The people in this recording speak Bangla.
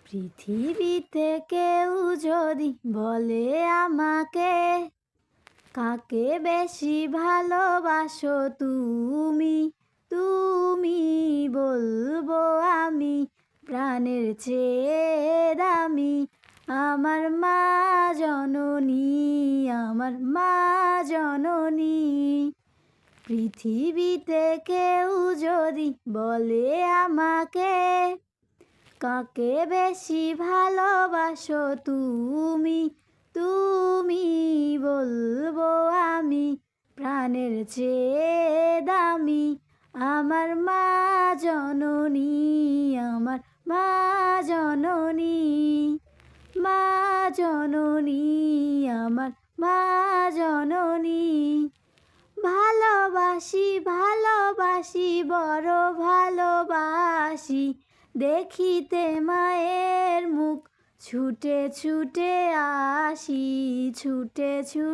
পৃথিবীতে কেউ যদি বলে আমাকে, কাকে বেশি ভালোবাসো তুমি, তুমি বলবো আমি প্রাণের চেয়ে দামি আমার মা জননী, আমার মা জননী। পৃথিবীতে কেউ যদি বলে আমাকে, কাকে বেশি ভালোবাসো তুমি, তুমি বলবো আমি প্রাণের চেয়ে দামি আমার মা জননী, আমার মা জননী, মা জননী, আমার মা জননী। ভালোবাসি ভালোবাসি বড় ভালোবাসি, দেখিতে মায়ের মুখ ছুটে ছুটে আসি, ছুটে ছুটে